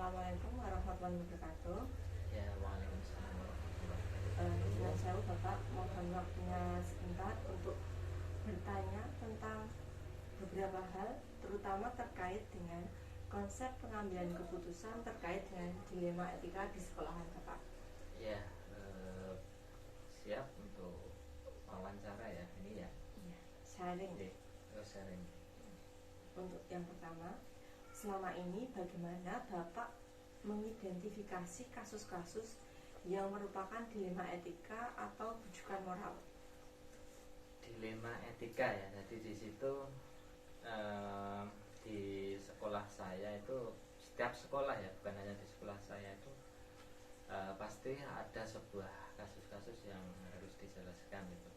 Assalamualaikum warahmatullahi wabarakatuh. Ya, waalaikumsalam warahmatullahi wabarakatuh. Dengan saya Bapak mohon waktunya sebentar untuk bertanya tentang beberapa hal, terutama terkait dengan konsep pengambilan keputusan terkait dengan dilema etika di sekolahan Bapak. Ya, siap untuk wawancara ya ini ya. Iya, sharing. Sharing. Untuk yang pertama, selama ini bagaimana Bapak mengidentifikasi kasus-kasus yang merupakan dilema etika atau bujukan moral? Dilema etika ya. Jadi di situ di sekolah saya itu, setiap sekolah ya, bukan hanya di sekolah saya itu pasti ada sebuah kasus-kasus yang harus dijelaskan gitu.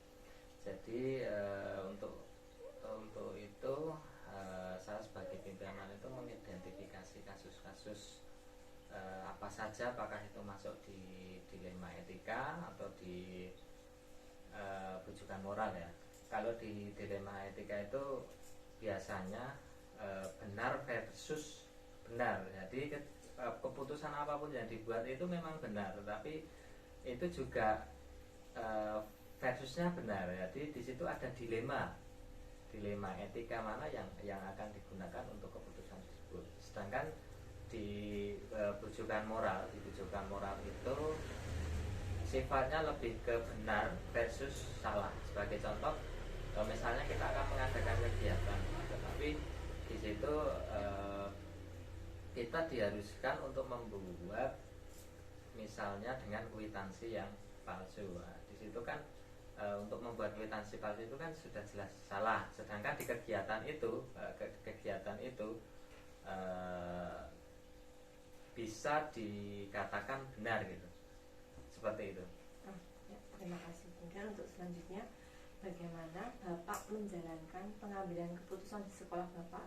Jadi untuk itu saya sebagai pimpinan itu mengidentifikasi kasus-kasus apa saja, apakah itu masuk di dilema etika atau di bujukan moral ya. Kalau di dilema etika itu biasanya benar versus benar. Jadi keputusan apapun yang dibuat itu memang benar, tetapi itu juga versusnya benar. Jadi di situ ada dilema etika mana yang akan digunakan untuk keputusan tersebut. Sedangkan di bujukan moral itu sifatnya lebih ke benar versus salah. Sebagai contoh, misalnya kita akan mengadakan kegiatan, tetapi di situ kita diharuskan untuk membuat misalnya dengan kwitansi yang palsu. Nah, di situ kan untuk membuat kwitansi palsu itu kan sudah jelas salah. Sedangkan di kegiatan itu bisa dikatakan benar gitu. Seperti itu. Ya, terima kasih. Kemudian untuk selanjutnya, bagaimana Bapak menjalankan pengambilan keputusan di sekolah Bapak,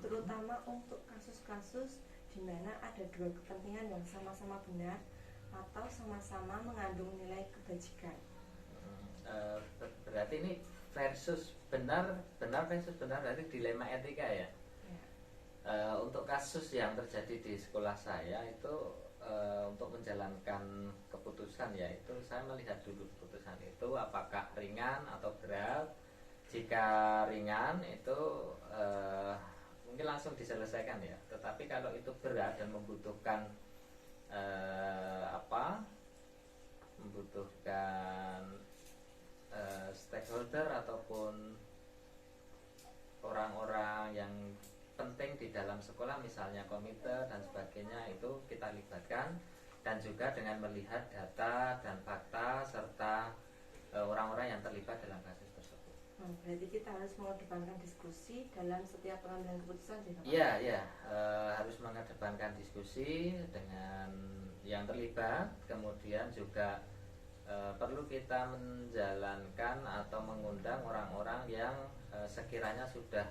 terutama untuk kasus-kasus di mana ada dua kepentingan yang sama-sama benar atau sama-sama mengandung nilai kebajikan. Berarti ini versus benar versus benar, dari dilema etika ya. Untuk kasus yang terjadi di sekolah saya itu untuk menjalankan keputusan ya, itu saya melihat dulu keputusan itu apakah ringan atau berat. Jika ringan itu mungkin langsung diselesaikan ya, tetapi kalau itu berat dan membutuhkan stakeholder ataupun orang-orang yang penting di dalam sekolah, misalnya komite dan sebagainya, itu kita libatkan, dan juga dengan melihat data dan fakta serta orang-orang yang terlibat dalam kasus tersebut. Berarti kita harus mengedepankan diskusi dalam setiap pengambilan keputusan. Iya, harus mengedepankan diskusi dengan yang terlibat, kemudian juga perlu kita menjalankan atau mengundang orang-orang yang sekiranya sudah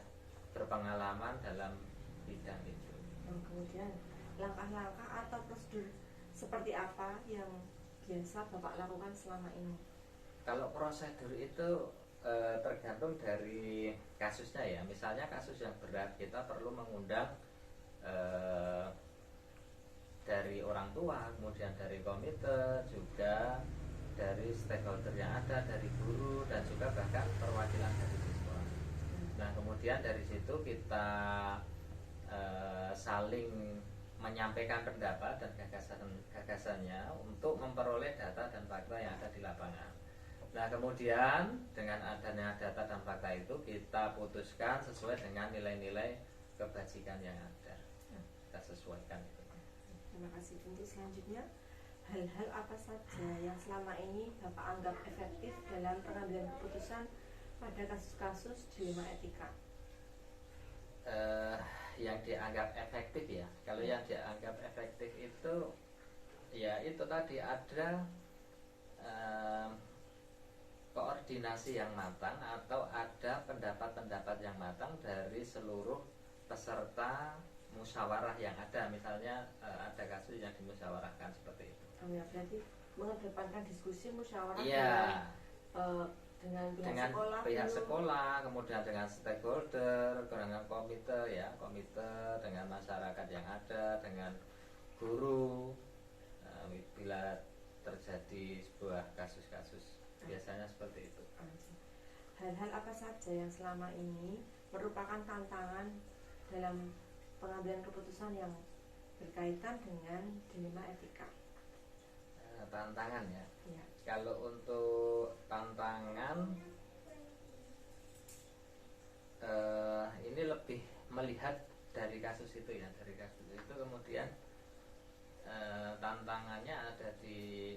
berpengalaman dalam bidang itu. Kemudian langkah-langkah atau prosedur seperti apa yang biasa Bapak lakukan selama ini? Kalau prosedur itu tergantung dari kasusnya ya. Misalnya kasus yang berat, kita perlu mengundang dari orang tua, kemudian dari komite, juga dari stakeholder yang ada, dari guru, dan juga bahkan perwakilan dari siswa. Nah, kemudian dari situ kita saling menyampaikan pendapat dan gagasannya untuk memperoleh data dan fakta yang ada di lapangan. Nah, kemudian dengan adanya data dan fakta itu kita putuskan sesuai dengan nilai-nilai kebajikan yang ada. Kita sesuaikan itu. Terima kasih. Untuk selanjutnya, hal-hal apa saja yang selama ini Bapak anggap efektif dalam pengambilan keputusan pada kasus-kasus dilema etika? Yang dianggap efektif ya. Kalau yang dianggap efektif itu ya itu tadi, ada koordinasi yang matang atau ada pendapat-pendapat yang matang dari seluruh peserta musyawarah yang ada. Misalnya ada kasus yang dimusyawarahkan seperti itu. Ya, berarti mengedepankan diskusi musyawarah dengan pihak sekolah, kemudian dengan stakeholder, dengan komite, dengan masyarakat yang ada, dengan guru bila terjadi sebuah kasus-kasus, biasanya seperti itu. Hal-hal apa saja yang selama ini merupakan tantangan dalam pengambilan keputusan yang berkaitan dengan dilema etika? Tantangan ya. Ya. Kalau untuk tantangan ini lebih melihat dari kasus itu ya, dari kasus itu kemudian tantangannya ada di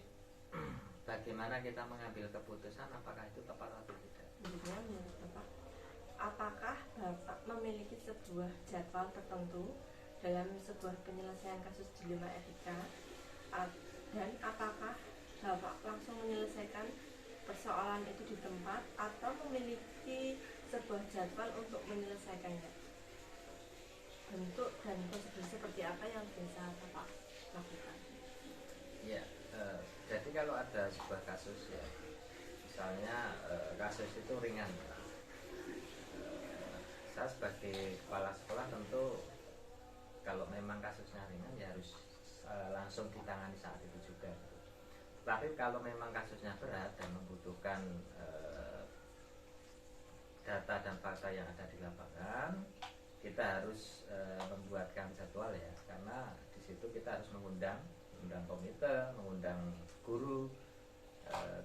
bagaimana kita mengambil keputusan apakah itu tepat atau tidak. Jadi menurut Bapak, apakah Bapak memiliki sebuah jadwal tertentu dalam sebuah penyelesaian kasus dilema etika, dan apakah Bapak langsung menyelesaikan persoalan itu di tempat atau memiliki sebuah jadwal untuk menyelesaikannya? Bentuk dan prosedur seperti apa yang bisa Bapak lakukan? Ya, jadi kalau ada sebuah kasus ya, misalnya kasus itu ringan, saya sebagai kepala sekolah tentu kalau memang kasusnya ringan ya harus langsung ditangani saat itu juga. Tapi kalau memang kasusnya berat dan membutuhkan data dan fakta yang ada di lapangan, kita harus membuatkan jadwal ya, karena di situ kita harus mengundang komite, mengundang guru,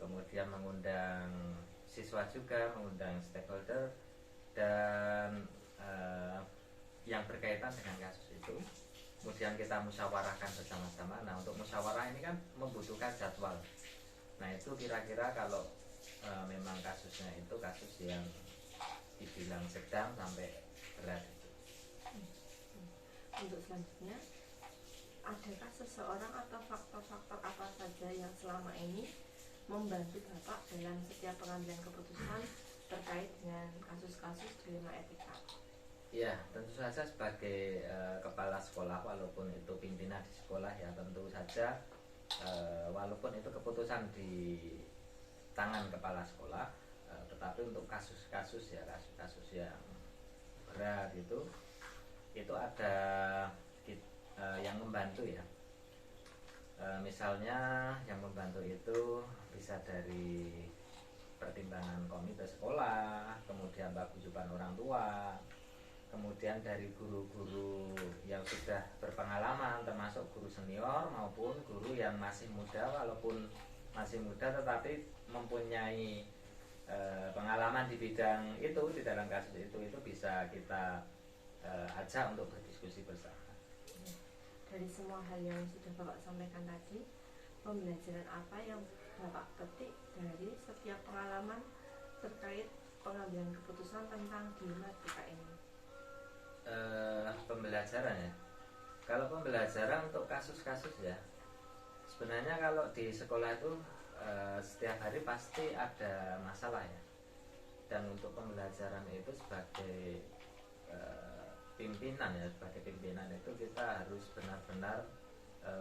kemudian mengundang siswa juga, mengundang stakeholder dan yang berkaitan dengan kasus itu. Kemudian kita musyawarahkan bersama-sama. Nah, untuk musyawarah ini kan membutuhkan jadwal. Nah, itu kira-kira kalau memang kasusnya itu kasus yang dibilang sedang sampai berat itu. Untuk selanjutnya, adakah seseorang atau faktor-faktor apa saja yang selama ini membantu Bapak dalam setiap pengambilan keputusan terkait dengan kasus-kasus dilema etika? Ya, tentu saja sebagai kepala sekolah, walaupun itu pimpinan di sekolah ya, tentu saja walaupun itu keputusan di tangan kepala sekolah, tetapi untuk kasus-kasus ya, kasus-kasus yang berat itu ada yang membantu ya. Misalnya yang membantu itu bisa dari pertimbangan komite sekolah, kemudian paguyuban orang tua, kemudian dari guru-guru yang sudah berpengalaman, termasuk guru senior maupun guru yang masih muda, walaupun masih muda tetapi mempunyai pengalaman di bidang itu, di dalam kasus itu bisa kita ajak untuk berdiskusi bersama. Dari semua hal yang sudah Bapak sampaikan tadi, pembelajaran apa yang Bapak petik dari setiap pengalaman terkait pengambilan keputusan tentang dilema etika ini? Pembelajaran ya. Kalau pembelajaran untuk kasus-kasus ya, sebenarnya kalau di sekolah itu setiap hari pasti ada masalah ya. Dan untuk pembelajaran itu sebagai pimpinan ya, sebagai pimpinan itu kita harus benar-benar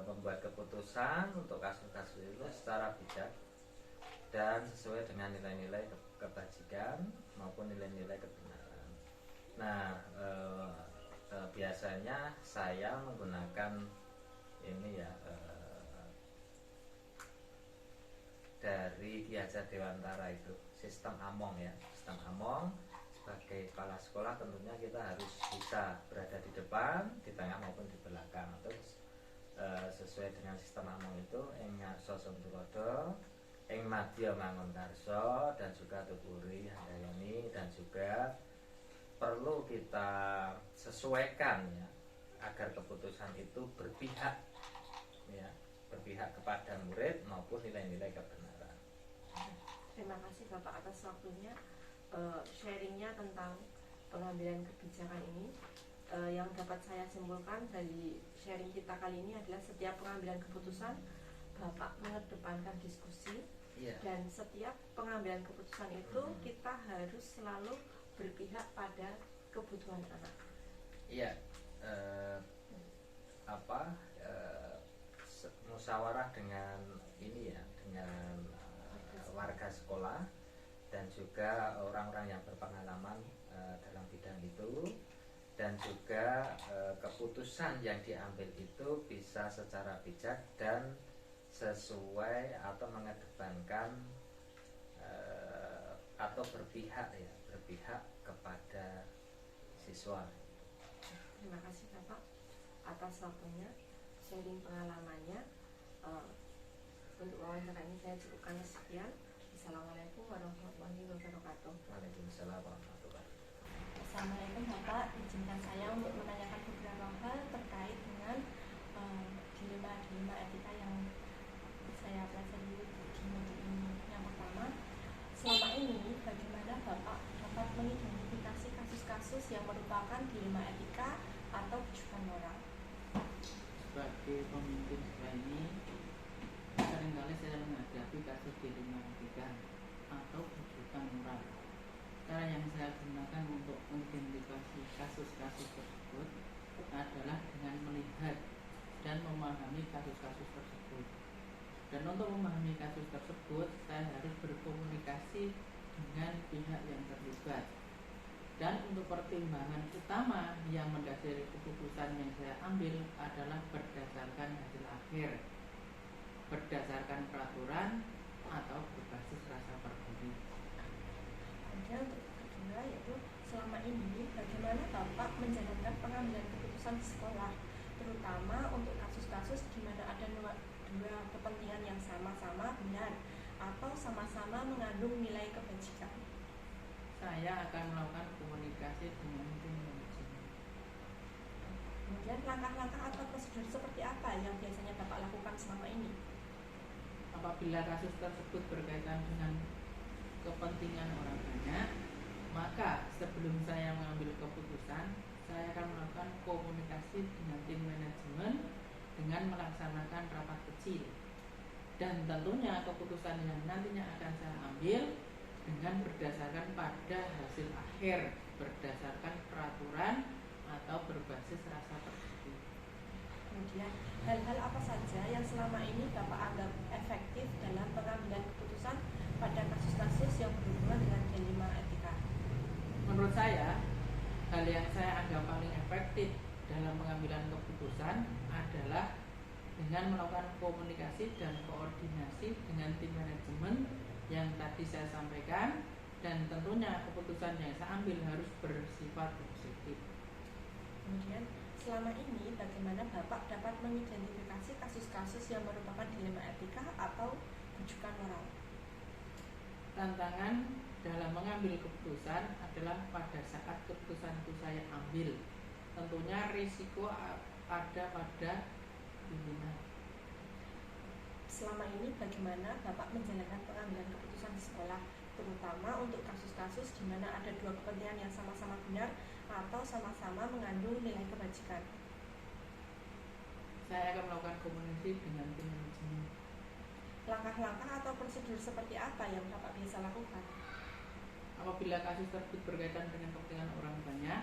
membuat keputusan untuk kasus-kasus itu secara bijak dan sesuai dengan nilai-nilai kebajikan maupun nilai-nilai kebenaran. Nah, biasanya saya menggunakan ini ya, dari Ki Hajar Dewantara itu, sistem Among ya, sistem Among. Sebagai kepala sekolah tentunya kita harus bisa berada di depan, di tengah maupun di belakang. Terus sesuai dengan sistem Among itu, ing ngarsa Sumtulodo, ing madya mangun karso, dan juga tuturi handayani, dan juga perlu kita sesuaikan ya, agar keputusan itu berpihak ya, berpihak kepada murid maupun nilai-nilai kebenaran. Terima kasih Bapak atas waktunya, sharingnya tentang pengambilan kebijakan ini. Yang dapat saya simpulkan dari sharing kita kali ini adalah setiap pengambilan keputusan Bapak mengedepankan diskusi, dan setiap pengambilan keputusan itu kita harus selalu berpihak pada kebutuhan anak. Iya, musyawarah dengan ini ya, dengan warga sekolah dan juga orang-orang yang berpengalaman dalam bidang itu, dan juga keputusan yang diambil itu bisa secara bijak dan sesuai atau mengedepankan atau berpihak kepada siswa. Terima kasih Bapak atas waktunya, sharing pengalamannya. Untuk wawancara ini saya cukupkan sekian. Assalamualaikum warahmatullahi wabarakatuh. Waalaikumsalam warahmatullahi wabarakatuh. Assalamualaikum Bapak, izinkan saya untuk menanyakan beberapa hal terkait dengan dilema-dilema etika yang saya pelajari di modul ini. Yang pertama, selama ini bagaimana Bapak dapat mengidentifikasi kasus-kasus yang merupakan dilema etika atau rujukan moral? Sebagai pemimpin ini, seringkali saya menghadapi kasus dilema etika atau rujukan moral. Cara yang saya gunakan untuk mengidentifikasi kasus-kasus tersebut adalah dengan melihat dan memahami kasus-kasus tersebut. Dan untuk memahami kasus tersebut, saya harus berkomunikasi dengan pihak yang terlibat. Dan untuk pertimbangan utama yang mendasari keputusan yang saya ambil adalah berdasarkan hasil akhir, berdasarkan peraturan atau berbasis rasa peduli. Kemudian untuk kedua, yaitu selama ini bagaimana Bapak menjalankan pengambilan keputusan di sekolah, terutama untuk kasus-kasus di mana ada dua kepentingan yang sama-sama benar atau sama-sama mengandung nilai kebajikan. Saya akan melakukan komunikasi dengan tim manajemen. Kemudian langkah-langkah atau prosedur seperti apa yang biasanya Bapak lakukan selama ini? Apabila kasus tersebut berkaitan dengan kepentingan orang banyak, maka sebelum saya mengambil keputusan, saya akan melakukan komunikasi dengan tim manajemen dengan melaksanakan rapat kecil. Dan tentunya keputusan yang nantinya akan saya ambil dengan berdasarkan pada hasil akhir, berdasarkan peraturan atau berbasis rasa peduli. Kemudian hal-hal apa saja yang selama ini Bapak anggap efektif dalam pengambilan keputusan pada kasus-kasus yang berhubungan dengan dilema etika? Menurut saya, hal yang saya anggap paling efektif dalam pengambilan keputusan adalah dengan melakukan komunikasi dan koordinasi dengan tim manajemen yang tadi saya sampaikan, dan tentunya keputusan yang saya ambil harus bersifat positif. Kemudian selama ini bagaimana Bapak dapat mengidentifikasi kasus-kasus yang merupakan dilema etika atau rujukan moral? Tantangan dalam mengambil keputusan adalah pada saat keputusan itu saya ambil, tentunya risiko ada pada pimpinan. Selama ini bagaimana Bapak menjalankan pengambilan keputusan di sekolah, terutama untuk kasus-kasus di mana ada dua kepentingan yang sama-sama benar atau sama-sama mengandung nilai kebajikan? Saya akan melakukan komunikasi dengan tim manajemen. Langkah-langkah atau prosedur seperti apa yang Bapak biasa lakukan? Apabila kasus tersebut berkaitan dengan kepentingan orang banyak,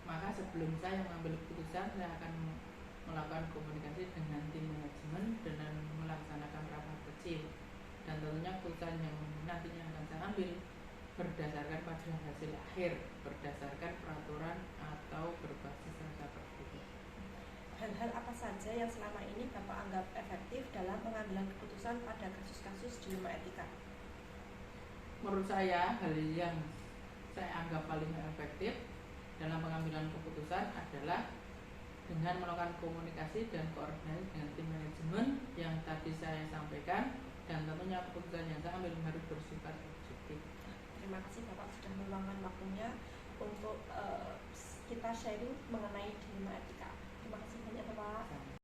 maka sebelum saya mengambil keputusan, saya akan melakukan komunikasi dengan tim manajemen dengan melaksanakan rapat kecil. Dan tentunya keputusan yang nantinya akan saya ambil berdasarkan pada hasil akhir, berdasarkan peraturan atau berbasis rasa peduli. Hal-hal apa saja yang selama ini Bapak anggap efektif dalam pengambilan keputusan pada kasus-kasus dilema etika? Menurut saya, hal yang saya anggap paling efektif dalam pengambilan keputusan adalah dengan melakukan komunikasi dan koordinasi dengan tim manajemen yang tadi saya sampaikan, dan tentunya keputusan yang saya ambil harus bersifat objektif. Terima kasih Bapak sudah meluangkan waktunya untuk kita sharing mengenai dilema etika. Terima kasih banyak Bapak.